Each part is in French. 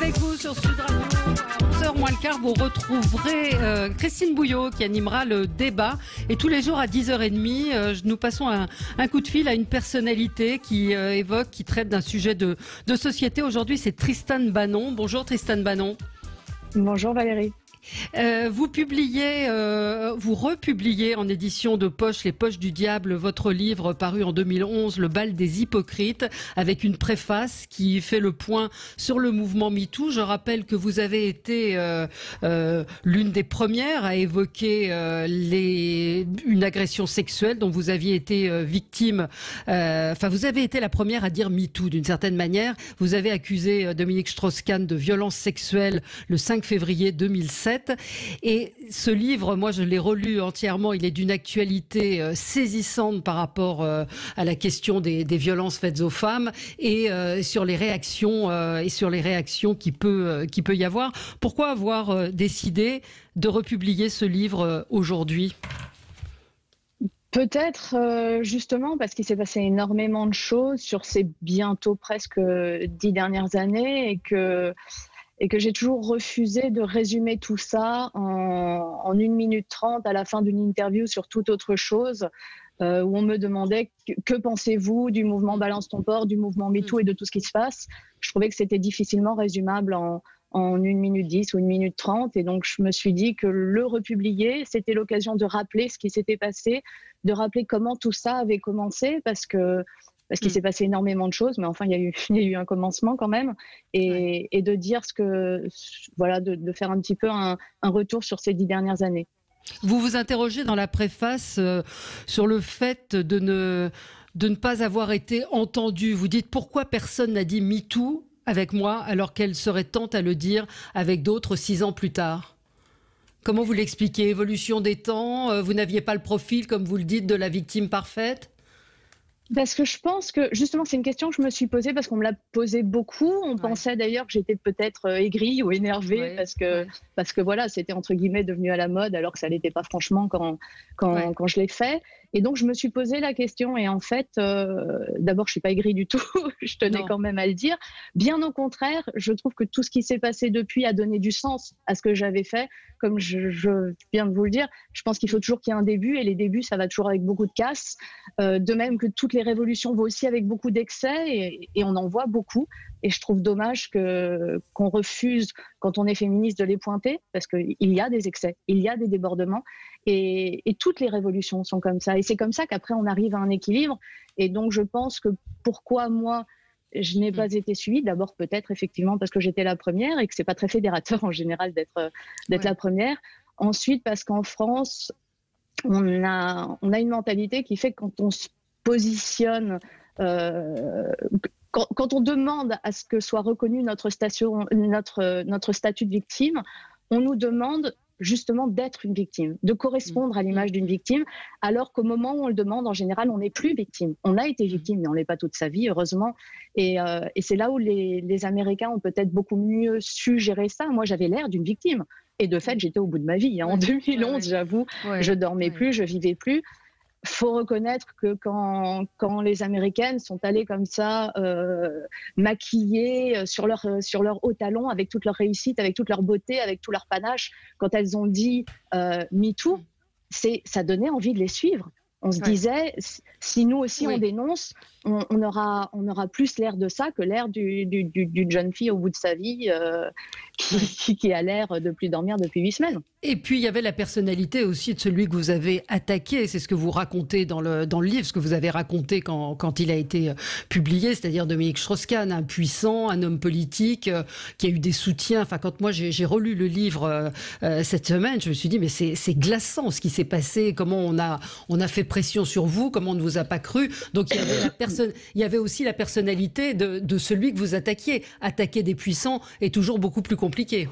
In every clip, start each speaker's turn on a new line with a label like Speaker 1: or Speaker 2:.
Speaker 1: avec vous sur Sud Radio. À 11h moins le quart, vous retrouverez Christine Bouillot qui animera le débat. Et tous les jours à 10h30, nous passons un coup de fil à une personnalité qui qui traite d'un sujet de société. Aujourd'hui, c'est Tristan Banon. Bonjour Tristan Banon.
Speaker 2: Bonjour Valérie.
Speaker 1: Vous republiez en édition de Poche, Les Poches du Diable, votre livre paru en 2011, Le Bal des Hypocrites, avec une préface qui fait le point sur le mouvement MeToo. Je rappelle que vous avez été l'une des premières à évoquer une agression sexuelle dont vous aviez été victime. Vous avez été la première à dire MeToo d'une certaine manière. Vous avez accusé Dominique Strauss-Kahn de violence sexuelle le 5 février 2007. Et ce livre, moi je l'ai relu entièrement, il est d'une actualité saisissante par rapport à la question des violences faites aux femmes et sur les réactions qui peut y avoir. Pourquoi avoir décidé de republier ce livre aujourd'hui ?
Speaker 2: Peut-être justement parce qu'il s'est passé énormément de choses sur ces bientôt presque 10 dernières années et que j'ai toujours refusé de résumer tout ça en 1 minute 30 à la fin d'une interview sur toute autre chose, où on me demandait que pensez-vous du mouvement Balance ton port, du mouvement MeToo et de tout ce qui se passe. Je trouvais que c'était difficilement résumable en 1 minute 10 ou 1 minute 30. Et donc, je me suis dit que le republier, c'était l'occasion de rappeler ce qui s'était passé, de rappeler comment tout ça avait commencé, parce qu'il s'est passé énormément de choses, mais enfin, il y a eu un commencement quand même, et de dire de faire un petit peu un retour sur ces 10 dernières années.
Speaker 1: Vous vous interrogez dans la préface sur le fait de ne pas avoir été entendu. Vous dites pourquoi personne n'a dit MeToo avec moi alors qu'elle serait tente à le dire avec d'autres 6 ans plus tard. Comment vous l'expliquez ? Évolution des temps, vous n'aviez pas le profil, comme vous le dites, de la victime parfaite ?
Speaker 2: Parce que je pense que, justement, c'est une question que je me suis posée parce qu'on me l'a posée beaucoup. On pensait d'ailleurs que j'étais peut-être aigrie ou énervée parce que voilà, c'était entre guillemets devenu à la mode alors que ça l'était pas franchement quand je l'ai fait. Et donc, je me suis posé la question et en fait, d'abord, je suis pas aigrie du tout. Je tenais quand même à le dire. Bien au contraire, je trouve que tout ce qui s'est passé depuis a donné du sens à ce que j'avais fait. Comme je viens de vous le dire, je pense qu'il faut toujours qu'il y ait un début et les débuts, ça va toujours avec beaucoup de casse. De même que toutes les révolutions vont aussi avec beaucoup d'excès et on en voit beaucoup. Et je trouve dommage qu'on refuse, quand on est féministe, de les pointer parce qu'il y a des excès, il y a des débordements et toutes les révolutions sont comme ça. Et c'est comme ça qu'après, on arrive à un équilibre. Et donc, je pense que pourquoi moi, je n'ai pas été suivie, d'abord peut-être effectivement parce que j'étais la première et que c'est pas très fédérateur en général d'être la première. Ensuite, parce qu'en France, on a une mentalité qui fait que quand on se positionne, quand on demande à ce que soit reconnu notre statut de victime, on nous demande justement d'être une victime, de correspondre à l'image d'une victime, alors qu'au moment où on le demande, en général, on n'est plus victime. On a été victime, mais on l'est pas toute sa vie, heureusement. Et c'est là où les Américains ont peut-être beaucoup mieux su gérer ça. Moi, j'avais l'air d'une victime. Et de fait, j'étais au bout de ma vie. En 2011, j'avoue, je dormais plus, je vivais plus. Faut reconnaître que quand les Américaines sont allées comme ça maquillées sur leur haut talon, avec toute leur réussite, avec toute leur beauté, avec tout leur panache, quand elles ont dit MeToo, ça donnait envie de les suivre. On se disait, si nous aussi on dénonce, on aura plus l'air de ça que l'air d'une jeune fille au bout de sa vie qui a l'air de plus dormir depuis 8 semaines.
Speaker 1: Et puis il y avait la personnalité aussi de celui que vous avez attaqué, c'est ce que vous racontez dans le livre, ce que vous avez raconté quand il a été publié, c'est-à-dire Dominique Strauss-Kahn, un puissant, un homme politique qui a eu des soutiens. Enfin, quand moi j'ai relu le livre cette semaine, je me suis dit mais c'est glaçant ce qui s'est passé, comment on a fait pression sur vous, comment on ne vous a pas cru. Donc il y avait aussi la personnalité de celui que vous attaquiez. Attaquer des puissants est toujours beaucoup plus compliqué.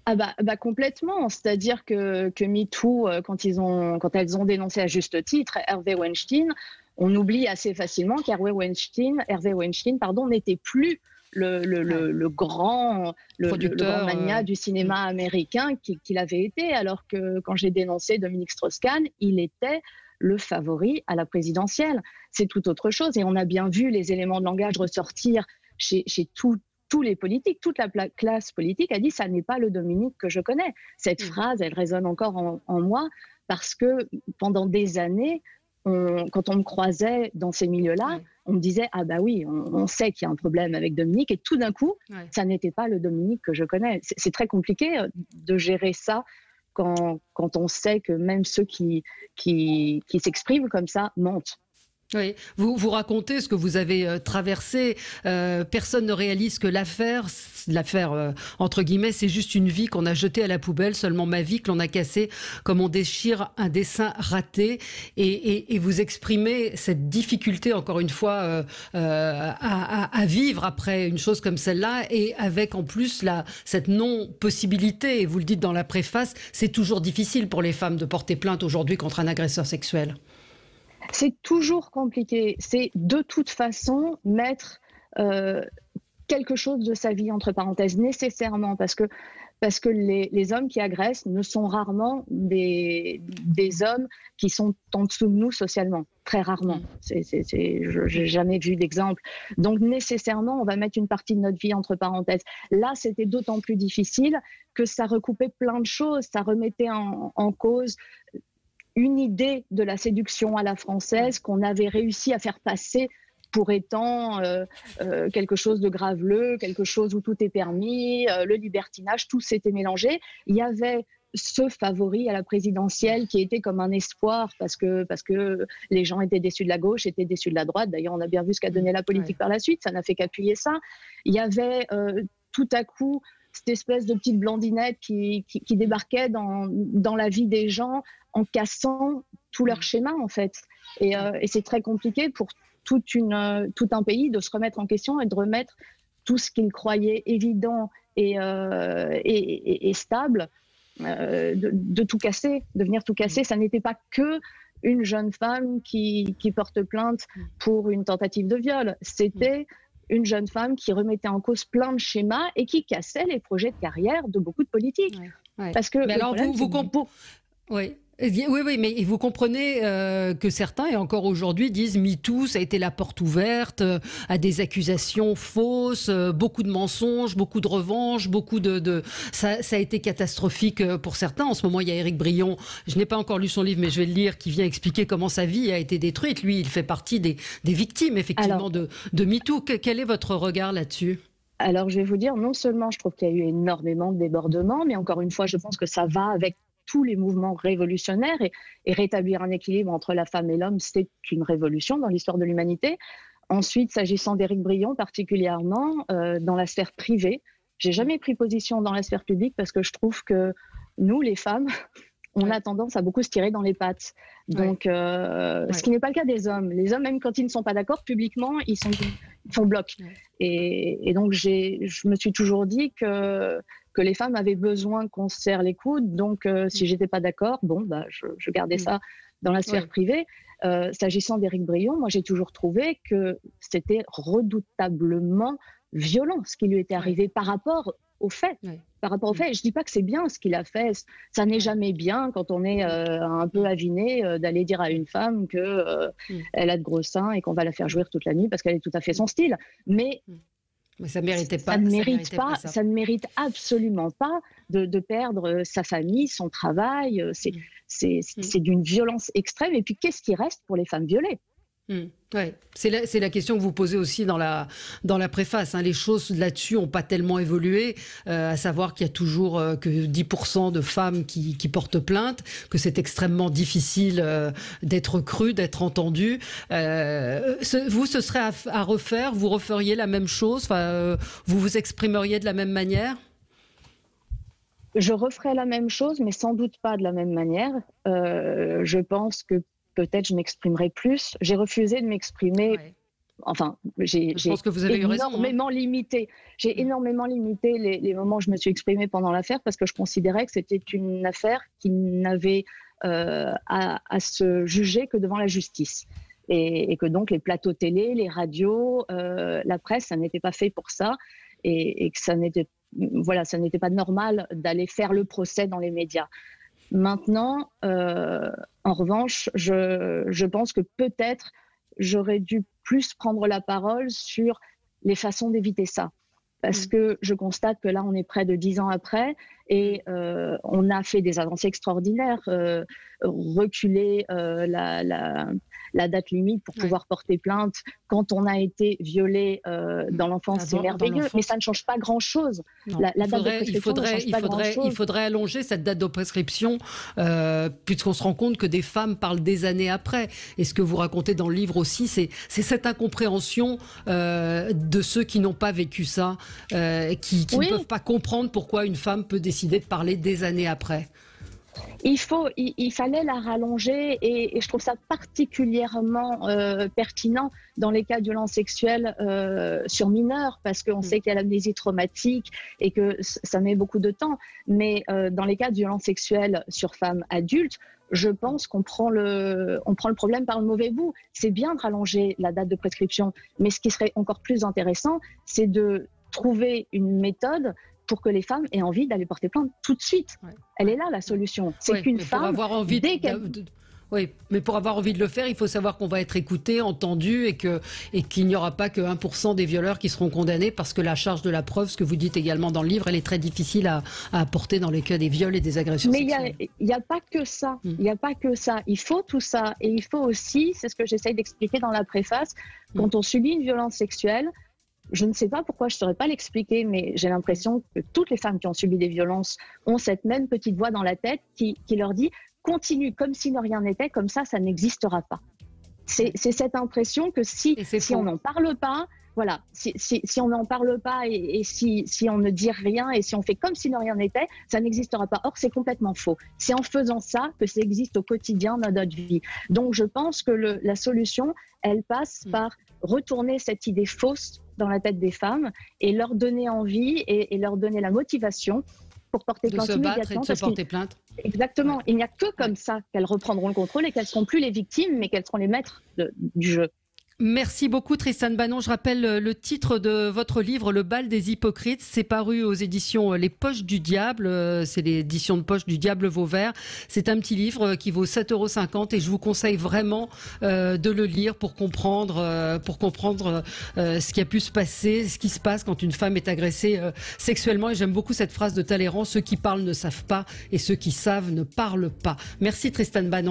Speaker 2: Ah bah complètement, c'est-à-dire que MeToo, quand elles ont dénoncé à juste titre Harvey Weinstein, on oublie assez facilement qu'Harvey Weinstein, n'était plus le grand magnat du cinéma américain qu'il avait été, alors que quand j'ai dénoncé Dominique Strauss-Kahn, il était le favori à la présidentielle. C'est tout autre chose et on a bien vu les éléments de langage ressortir chez tous les politiques, toute la classe politique a dit ça n'est pas le Dominique que je connais. Cette phrase, elle résonne encore en moi parce que pendant des années, quand on me croisait dans ces milieux-là, on me disait ah bah oui, on sait qu'il y a un problème avec Dominique et tout d'un coup, ça n'était pas le Dominique que je connais. C'est très compliqué de gérer ça quand on sait que même ceux qui s'expriment comme ça mentent.
Speaker 1: Oui, vous racontez ce que vous avez traversé. Personne ne réalise que l'affaire entre guillemets, c'est juste une vie qu'on a jetée à la poubelle, seulement ma vie que l'on a cassée comme on déchire un dessin raté. Et vous exprimez cette difficulté, encore une fois, à vivre après une chose comme celle-là, et avec en plus cette non-possibilité. Et vous le dites dans la préface, c'est toujours difficile pour les femmes de porter plainte aujourd'hui contre un agresseur sexuel.
Speaker 2: C'est toujours compliqué. C'est de toute façon mettre quelque chose de sa vie entre parenthèses, nécessairement, parce que les hommes qui agressent ne sont rarement des hommes qui sont en dessous de nous socialement, très rarement. Je n'ai jamais vu d'exemple. Donc nécessairement, on va mettre une partie de notre vie entre parenthèses. Là, c'était d'autant plus difficile que ça recoupait plein de choses, ça remettait en cause une idée de la séduction à la française qu'on avait réussi à faire passer pour étant quelque chose de graveleux, quelque chose où tout est permis, le libertinage, tout s'était mélangé. Il y avait ce favori à la présidentielle qui était comme un espoir parce que les gens étaient déçus de la gauche, étaient déçus de la droite. D'ailleurs, on a bien vu ce qu'a donné la politique par la suite, ça n'a fait qu'appuyer ça. Il y avait tout à coup cette espèce de petite blondinette qui débarquait dans la vie des gens en cassant tout leur schéma, en fait. Et c'est très compliqué pour tout un pays de se remettre en question et de remettre tout ce qu'il croyait évident et stable, de tout casser, de venir tout casser. Ça n'était pas que une jeune femme qui porte plainte pour une tentative de viol. C'était une jeune femme qui remettait en cause plein de schémas et qui cassait les projets de carrière de beaucoup de politiques. Parce que
Speaker 1: mais alors, Oui, mais vous comprenez que certains, et encore aujourd'hui, disent MeToo, ça a été la porte ouverte à des accusations fausses, beaucoup de mensonges, beaucoup de revanches, ça a été catastrophique pour certains. En ce moment, il y a Éric Brion, je n'ai pas encore lu son livre, mais je vais le lire, qui vient expliquer comment sa vie a été détruite. Lui, il fait partie des victimes, effectivement, de MeToo. Quel est votre regard là-dessus ?
Speaker 2: Alors, je vais vous dire, non seulement je trouve qu'il y a eu énormément de débordements, mais encore une fois, je pense que ça va avec tous les mouvements révolutionnaires et rétablir un équilibre entre la femme et l'homme, c'est une révolution dans l'histoire de l'humanité. Ensuite, s'agissant d'Éric Brion particulièrement, dans la sphère privée, j'ai jamais pris position dans la sphère publique parce que je trouve que nous, les femmes, on a tendance à beaucoup se tirer dans les pattes. Donc, ce qui n'est pas le cas des hommes. Les hommes, même quand ils ne sont pas d'accord, publiquement, ils font bloc. Et donc, je me suis toujours dit que les femmes avaient besoin qu'on se serre les coudes. Donc, si j'étais pas d'accord, je gardais ça dans la sphère privée. S'agissant d'Éric Brion, moi, j'ai toujours trouvé que c'était redoutablement violent ce qui lui était arrivé par rapport aux faits. Par rapport aux faits, je dis pas que c'est bien ce qu'il a fait. Ça n'est jamais bien quand on est un peu aviné d'aller dire à une femme que elle a de gros seins et qu'on va la faire jouir toute la nuit parce qu'elle est tout à fait son style. Mais
Speaker 1: ça méritait pas.
Speaker 2: Ça ne mérite absolument pas de perdre sa famille, son travail. C'est d'une violence extrême. Et puis, qu'est-ce qui reste pour les femmes violées ?
Speaker 1: Ouais. C'est la question que vous posez aussi dans la préface. Les choses là-dessus n'ont pas tellement évolué, à savoir qu'il y a toujours que 10% de femmes qui portent plainte, que c'est extrêmement difficile d'être cru, d'être entendu. Ce serait à refaire, vous referiez la même chose, vous vous exprimeriez de la même manière ?
Speaker 2: Je referais la même chose, mais sans doute pas de la même manière. Je pense que peut-être je m'exprimerai plus. J'ai refusé de m'exprimer. Enfin, je pense que vous avez énormément limité. J'ai énormément limité les moments où je me suis exprimée pendant l'affaire parce que je considérais que c'était une affaire qui n'avait à se juger que devant la justice. Et que donc les plateaux télé, les radios, la presse, ça n'était pas fait pour ça. Et que ça n'était pas normal d'aller faire le procès dans les médias. Maintenant, en revanche, je pense que peut-être j'aurais dû plus prendre la parole sur les façons d'éviter ça. parce que je constate que là, on est près de 10 ans après et on a fait des avancées extraordinaires, reculer la date limite pour pouvoir porter plainte quand on a été violé dans l'enfance, c'est merveilleux, mais ça ne change pas grand-chose. La date de prescription ne change pas grand-chose.
Speaker 1: Il faudrait allonger cette date de prescription, puisqu'on se rend compte que des femmes parlent des années après. Et ce que vous racontez dans le livre aussi, c'est cette incompréhension de ceux qui n'ont pas vécu ça, qui ne peuvent pas comprendre pourquoi une femme peut décider de parler des années après.
Speaker 2: Il fallait la rallonger et je trouve ça particulièrement pertinent dans les cas de violences sexuelles sur mineurs, parce qu'on sait qu'il y a l'amnésie traumatique et que ça met beaucoup de temps. Mais dans les cas de violences sexuelles sur femmes adultes, je pense qu'on prend le problème par le mauvais bout. C'est bien de rallonger la date de prescription, mais ce qui serait encore plus intéressant, c'est de trouver une méthode pour que les femmes aient envie d'aller porter plainte tout de suite. Elle est là, la solution. C'est qu'une femme,
Speaker 1: oui, mais pour avoir envie de le faire, il faut savoir qu'on va être écouté, entendu et qu'il n'y aura pas que 1% des violeurs qui seront condamnés, parce que la charge de la preuve, ce que vous dites également dans le livre, elle est très difficile à apporter dans les cas des viols et des agressions sexuelles.
Speaker 2: Mais il n'y a pas que ça. Il n'y a pas que ça. Il faut tout ça. Et il faut aussi, c'est ce que j'essaye d'expliquer dans la préface, quand on subit une violence sexuelle, je ne sais pas pourquoi, je ne saurais pas l'expliquer, mais j'ai l'impression que toutes les femmes qui ont subi des violences ont cette même petite voix dans la tête qui leur dit « continue comme si de rien n'était, comme ça n'existera pas ». C'est cette impression que si on n'en parle pas, voilà, si on n'en parle pas et si on ne dit rien et si on fait comme si de rien n'était, ça n'existera pas. Or, c'est complètement faux. C'est en faisant ça que ça existe au quotidien dans notre vie. Donc, je pense que la solution, elle passe par retourner cette idée fausse dans la tête des femmes et leur donner envie et leur donner la motivation pour porter plainte immédiatement.
Speaker 1: De se porter plainte.
Speaker 2: Exactement. Il n'y a que comme ça qu'elles reprendront le contrôle et qu'elles ne seront plus les victimes, mais qu'elles seront les maîtres du jeu.
Speaker 1: Merci beaucoup Tristane Banon. Je rappelle le titre de votre livre, Le bal des hypocrites. C'est paru aux éditions Les Poches du Diable. C'est l'édition de poche du Diable Vauvert. C'est un petit livre qui vaut 7,50 € et je vous conseille vraiment de le lire pour comprendre ce qui a pu se passer, ce qui se passe quand une femme est agressée sexuellement. Et j'aime beaucoup cette phrase de Talleyrand: ceux qui parlent ne savent pas et ceux qui savent ne parlent pas. Merci Tristane Banon.